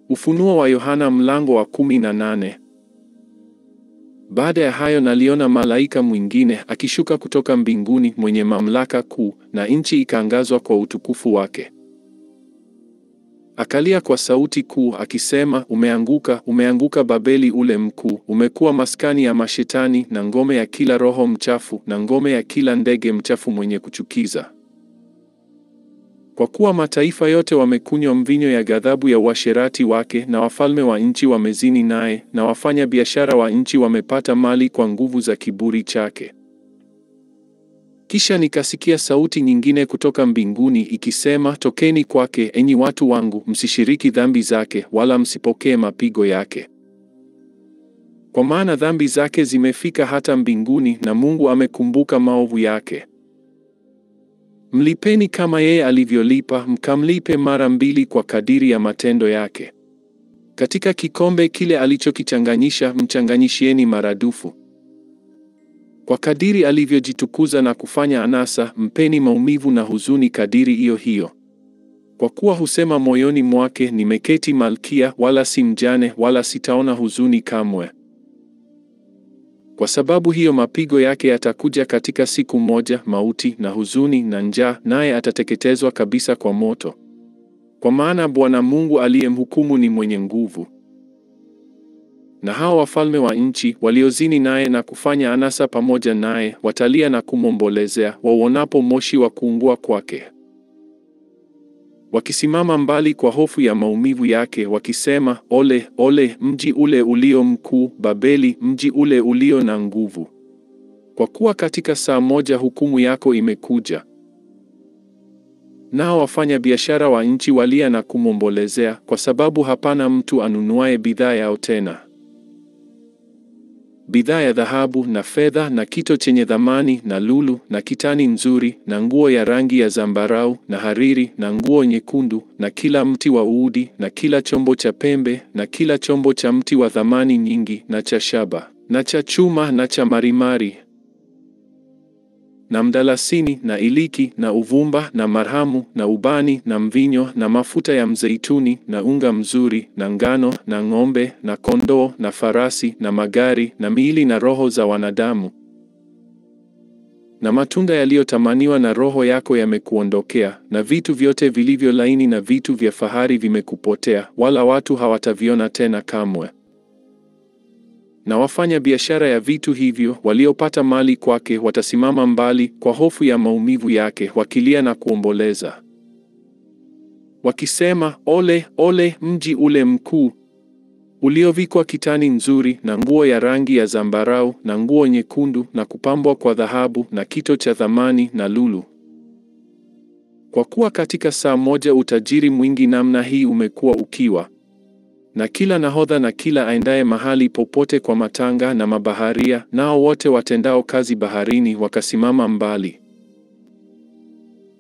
Ufunuo wa Yohana mlango wa 18. Baada ya hayo naliona malaika mwingine akishuka kutoka mbinguni mwenye mamlaka kuu, na nchi ikaangazwa kwa utukufu wake. Akalia kwa sauti kuu akisema, Umeanguka, umeanguka Babeli ule mkuu, umekuwa maskani ya mashetani na ngome ya kila roho mchafu na ngome ya kila ndege mchafu mwenye kuchukiza. Kwa kuwa mataifa yote wamekunywa mvinyo ya ghadhabu ya uasherati wake, na wafalme wa nchi wamezini naye, na wafanya biashara wa nchi wamepata mali kwa nguvu za kiburi chake. Kisha nikasikia sauti nyingine kutoka mbinguni ikisema, Tokeni kwake, enyi watu wangu, msishiriki dhambi zake, wala msipokee mapigo yake. Kwa maana dhambi zake zimefika hata mbinguni, na Mungu amekumbuka maovu yake. Mlipeni kama yeye alivyolipa, mkamlipe mara mbili kwa kadiri ya matendo yake. Katika kikombe kile alichokichanganyisha, mchanganyishieni maradufu. Kwa kadiri alivyojitukuza na kufanya anasa, mpeni maumivu na huzuni kadiri hiyo hiyo. Kwa kuwa husema moyoni mwake, nimeketi malkia, wala si mjane, wala sitaona huzuni kamwe. Kwa sababu hiyo mapigo yake yatakuja katika siku moja, mauti na huzuni na njaa, naye atateketezwa kabisa kwa moto. Kwa maana Bwana Mungu aliyemhukumu ni mwenye nguvu. Na hao wafalme wa nchi waliozini naye na kufanya anasa pamoja naye watalia na kumwombolezea wauonapo moshi wa kuungua kwake, wakisimama mbali kwa hofu ya maumivu yake, wakisema, Ole, ole, mji ule ulio mkuu, Babeli, mji ule ulio na nguvu! Kwa kuwa katika saa moja hukumu yako imekuja. Nao wafanya biashara wa nchi walia na kumwombolezea, kwa sababu hapana mtu anunuaye bidhaa yao tena. Bidhaa ya dhahabu na fedha na kito chenye thamani na lulu na kitani nzuri na nguo ya rangi ya zambarau na hariri na nguo nyekundu na kila mti wa uudi na kila chombo cha pembe na kila chombo cha mti wa thamani nyingi na cha shaba na cha chuma na cha marimari na mdalasini na iliki na uvumba na marhamu na ubani na mvinyo na mafuta ya mzeituni na unga mzuri na ngano na ng'ombe na kondoo na farasi na magari na miili na roho za wanadamu. Na matunda yaliyotamaniwa na roho yako yamekuondokea, na vitu vyote vilivyo laini na vitu vya fahari vimekupotea, wala watu hawataviona tena kamwe. Na wafanya biashara ya vitu hivyo waliopata mali kwake watasimama mbali kwa hofu ya maumivu yake, wakilia na kuomboleza, wakisema, Ole, ole, mji ule mkuu, uliovikwa kitani nzuri na nguo ya rangi ya zambarau na nguo nyekundu na kupambwa kwa dhahabu na kito cha thamani na lulu! Kwa kuwa katika saa moja utajiri mwingi namna hii umekuwa ukiwa. Na kila nahodha na kila aendaye mahali popote kwa matanga na mabaharia, nao wote watendao kazi baharini, wakasimama mbali.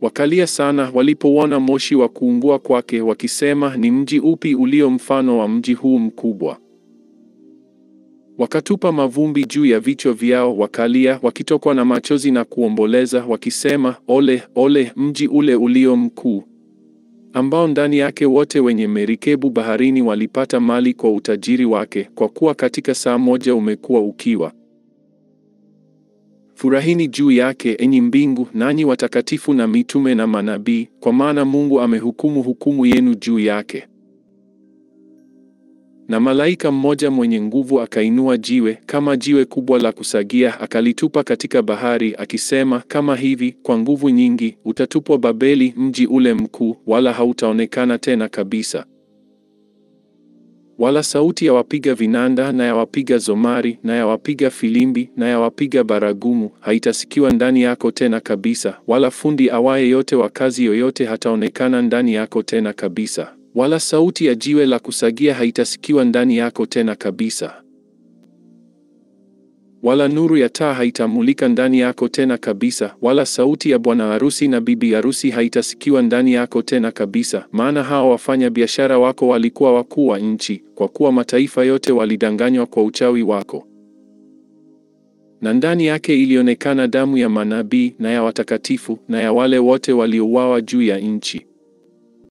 Wakalia sana walipouona moshi wa kuungua kwake, wakisema, Ni mji upi ulio mfano wa mji huu mkubwa? Wakatupa mavumbi juu ya vichwa vyao, wakalia wakitokwa na machozi na kuomboleza, wakisema, Ole, ole, mji ule ulio mkuu, ambao ndani yake wote wenye merikebu baharini walipata mali kwa utajiri wake, kwa kuwa katika saa moja umekuwa ukiwa. Furahini juu yake, enyi mbingu, nanyi watakatifu na mitume na manabii, kwa maana Mungu amehukumu hukumu yenu juu yake. Na malaika mmoja mwenye nguvu akainua jiwe, kama jiwe kubwa la kusagia, akalitupa katika bahari, akisema, Kama hivi, kwa nguvu nyingi, utatupwa Babeli, mji ule mkuu, wala hautaonekana tena kabisa. Wala sauti ya wapiga vinanda na ya wapiga zomari na ya wapiga filimbi na ya wapiga baragumu haitasikiwa ndani yako tena kabisa, wala fundi awaye yote wa kazi yoyote hataonekana ndani yako tena kabisa. Wala sauti ya jiwe la kusagia haitasikiwa ndani yako tena kabisa. Wala nuru ya taa haitamulika ndani yako tena kabisa, wala sauti ya bwana harusi na bibi harusi haitasikiwa ndani yako tena kabisa, maana hao wafanya biashara wako walikuwa wakuu wa nchi, kwa kuwa mataifa yote walidanganywa kwa uchawi wako. Na ndani yake ilionekana damu ya manabii na ya watakatifu na ya wale wote waliouawa juu ya nchi.